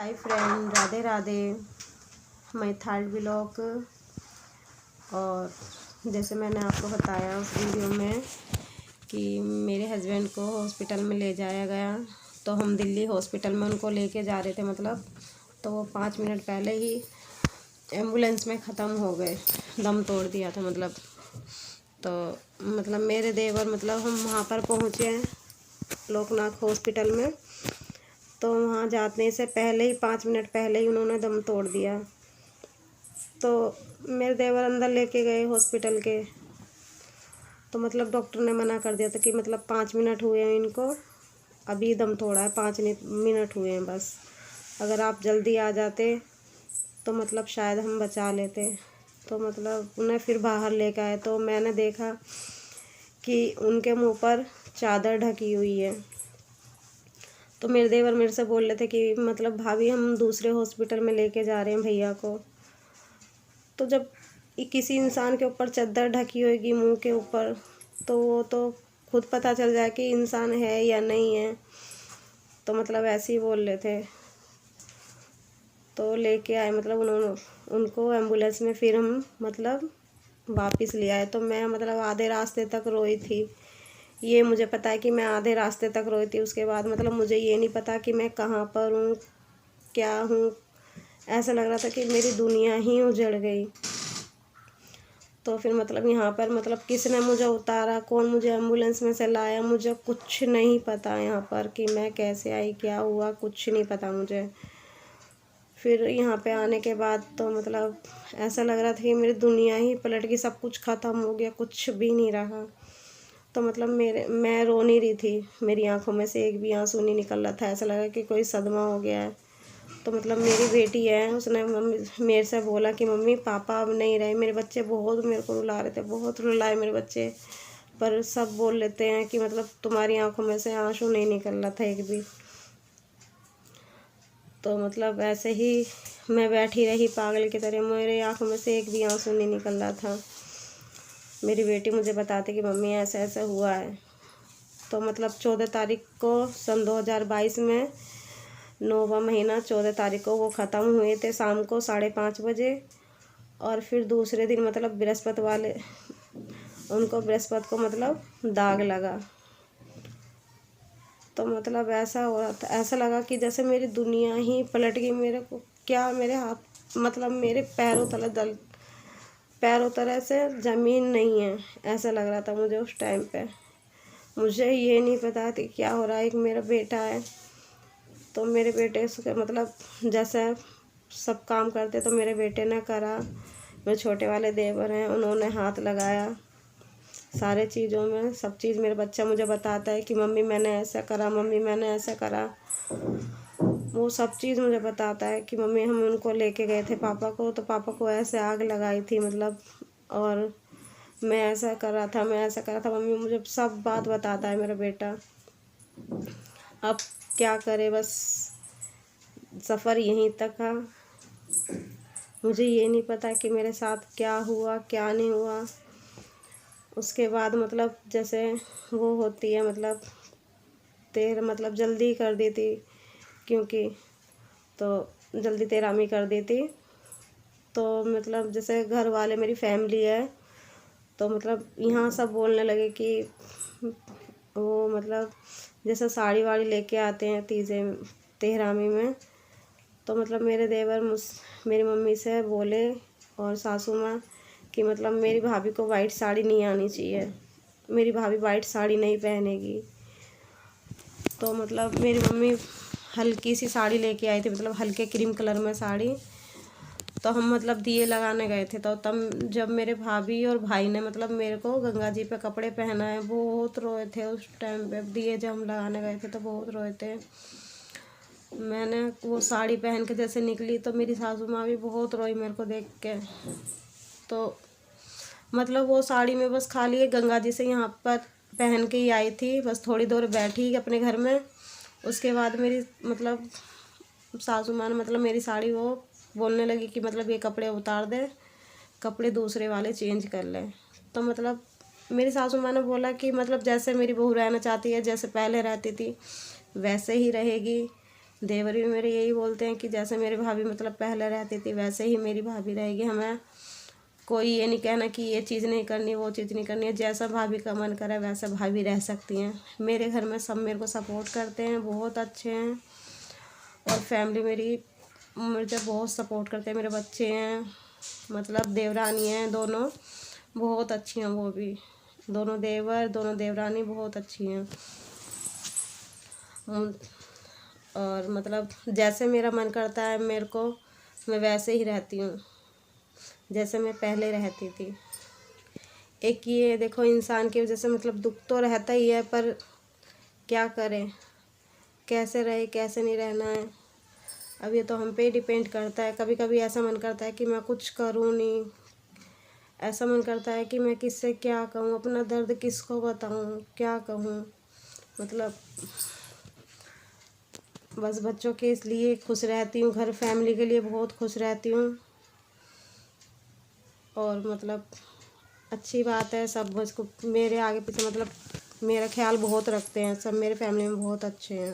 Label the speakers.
Speaker 1: Hi friend, Radhe Radhe. मैं third vlog. और जैसे मैंने आपको बताया उस वीडियो में कि मेरे हस्बैंड को हॉस्पिटल में ले जाया गया, तो हम दिल्ली हॉस्पिटल में उनको लेके जा रहे थे। तो वो 5 मिनट पहले ही एम्बुलेंस में ख़त्म हो गए, दम तोड़ दिया था। तो मेरे देवर हम वहाँ पर पहुँचे लोकनाथ हॉस्पिटल में। तो वहाँ जाने से पहले ही 5 मिनट पहले ही उन्होंने दम तोड़ दिया। तो मेरे देवर अंदर लेके गए हॉस्पिटल के, तो डॉक्टर ने मना कर दिया था कि 5 मिनट हुए हैं इनको, अभी दम तोड़ा है, 5 मिनट हुए हैं बस। अगर आप जल्दी आ जाते तो शायद हम बचा लेते। तो उन्हें फिर बाहर लेके आए, तो मैंने देखा कि उनके मुंह पर चादर ढकी हुई है। तो मेरे देवर मेरे से बोल रहे थे कि भाभी हम दूसरे हॉस्पिटल में लेके जा रहे हैं भैया को। तो जब किसी इंसान के ऊपर चादर ढकी होगी मुंह के ऊपर, तो वो तो खुद पता चल जाए कि इंसान है या नहीं है। तो ऐसे ही बोल रहे थे। तो लेके आए उन्होंने उनको एम्बुलेंस में, फिर हम वापस ले आए। तो मैं आधे रास्ते तक रोई थी। ये मुझे पता है कि मैं आधे रास्ते तक रोई थी। उसके बाद मुझे ये नहीं पता कि मैं कहाँ पर हूँ, क्या हूँ। ऐसा लग रहा था कि मेरी दुनिया ही उजड़ गई। तो फिर यहाँ पर किसने मुझे उतारा, कौन मुझे एम्बुलेंस में से लाया, मुझे कुछ नहीं पता यहाँ पर कि मैं कैसे आई, क्या हुआ, कुछ नहीं पता मुझे। फिर यहाँ पे आने के बाद तो ऐसा लग रहा था कि मेरी दुनिया ही पलट गई, सब कुछ ख़त्म हो गया, कुछ भी नहीं रहा। तो मैं रो नहीं रही थी, मेरी आंखों में से एक भी आंसू नहीं निकल रहा था। ऐसा लगा कि कोई सदमा हो गया है। तो मेरी बेटी है, उसने मेरे से बोला कि मम्मी पापा अब नहीं रहे। मेरे बच्चे बहुत मेरे को रुला रहे थे, बहुत रुलाए मेरे बच्चे। पर सब बोल लेते हैं कि तुम्हारी आंखों में से आंसू नहीं निकल रहा था एक भी। तो ऐसे ही मैं बैठी रही पागल की तरह, मेरे आंखों में से एक भी आंसू नहीं निकल रहा था। मेरी बेटी मुझे बताती कि मम्मी ऐसा ऐसा हुआ है। तो 14 तारीख को सन 2022 में 9वां महीना 14 तारीख को वो ख़त्म हुए थे शाम को 5:30 बजे। और फिर दूसरे दिन बृहस्पति वाले उनको बृहस्पति को दाग लगा। तो ऐसा हो रहा था, ऐसा लगा कि जैसे मेरी दुनिया ही पलट गई। मेरे को क्या, मेरे हाथ मेरे पैरों तरह से ज़मीन नहीं है, ऐसा लग रहा था मुझे उस टाइम पे। मुझे ये नहीं पता थी क्या हो रहा है। एक मेरा बेटा है, तो मेरे बेटे से जैसे सब काम करते तो मेरे बेटे ने करा। मेरे छोटे वाले देवर हैं, उन्होंने हाथ लगाया सारे चीज़ों में। सब चीज़ मेरा बच्चा मुझे बताता है कि मम्मी मैंने ऐसा करा, मम्मी मैंने ऐसा करा। वो सब चीज़ मुझे बताता है कि मम्मी हम उनको लेके गए थे पापा को, तो पापा को ऐसे आग लगाई थी और मैं ऐसा कर रहा था, मैं ऐसा कर रहा था। मम्मी मुझे सब बात बताता है मेरा बेटा। अब क्या करे, बस सफ़र यहीं तक था। मुझे ये नहीं पता कि मेरे साथ क्या हुआ, क्या नहीं हुआ। उसके बाद जैसे वो होती है जल्दी कर दी थी, क्योंकि तो जल्दी तेरामी कर दी थी। तो जैसे घर वाले, मेरी फैमिली है, तो यहाँ सब बोलने लगे कि वो जैसे साड़ी वाड़ी लेके आते हैं तेरामी में। तो मेरे देवर मेरी मम्मी से बोले और सासू माँ कि मेरी भाभी को वाइट साड़ी नहीं आनी चाहिए, मेरी भाभी वाइट साड़ी नहीं पहनेगी। तो मेरी मम्मी हल्की सी साड़ी लेके आई थी, हल्के क्रीम कलर में साड़ी। तो हम दिए लगाने गए थे। तो तब जब मेरे भाभी और भाई ने मेरे को गंगा जी पे कपड़े पहनाए, बहुत रोए थे उस टाइम पे। दिए जब हम लगाने गए थे तो बहुत रोए थे। मैंने वो साड़ी पहन के जैसे निकली तो मेरी सासू माँ भी बहुत रोई मेरे को देख के। तो वो साड़ी में बस खाली गंगा जी से यहाँ पर पहन के ही आई थी, बस थोड़ी देर बैठी अपने घर में। उसके बाद मेरी सासू माँ ने मेरी साड़ी वो बोलने लगी कि ये कपड़े उतार दे, कपड़े दूसरे वाले चेंज कर ले। तो मेरी सासू माँ ने बोला कि जैसे मेरी बहू रहना चाहती है, जैसे पहले रहती थी वैसे ही रहेगी। देवर भी मेरे यही बोलते हैं कि जैसे मेरी भाभी मतलब पहले रहती थी वैसे ही मेरी भाभी रहेगी। हमें कोई ये नहीं कहना कि ये चीज़ नहीं करनी, वो चीज़ नहीं करनी है। जैसा भाभी का मन करे वैसा भाभी रह सकती हैं। मेरे घर में सब मेरे को सपोर्ट करते हैं, बहुत अच्छे हैं। और फैमिली मेरी मुझे बहुत सपोर्ट करते हैं। मेरे बच्चे हैं, मतलब देवरानी हैं, दोनों बहुत अच्छी हैं। वो भी दोनों देवर, दोनों देवरानी बहुत अच्छी हैं। और मतलब जैसे मेरा मन करता है मेरे को, मैं वैसे ही रहती हूँ जैसे मैं पहले रहती थी। एक ये देखो, इंसान की वजह से मतलब दुख तो रहता ही है, पर क्या करें, कैसे रहे कैसे नहीं रहना है, अब ये तो हम पे ही डिपेंड करता है। कभी कभी ऐसा मन करता है कि मैं कुछ करूँ नहीं, ऐसा मन करता है कि मैं किससे क्या कहूँ, अपना दर्द किसको बताऊँ, क्या कहूँ। मतलब बस बच्चों के इसलिए खुश रहती हूँ, घर फैमिली के लिए बहुत खुश रहती हूँ। और मतलब अच्छी बात है, सब मुझको मेरे आगे पीछे मतलब मेरा ख्याल बहुत रखते हैं सब। मेरे फैमिली में बहुत अच्छे हैं।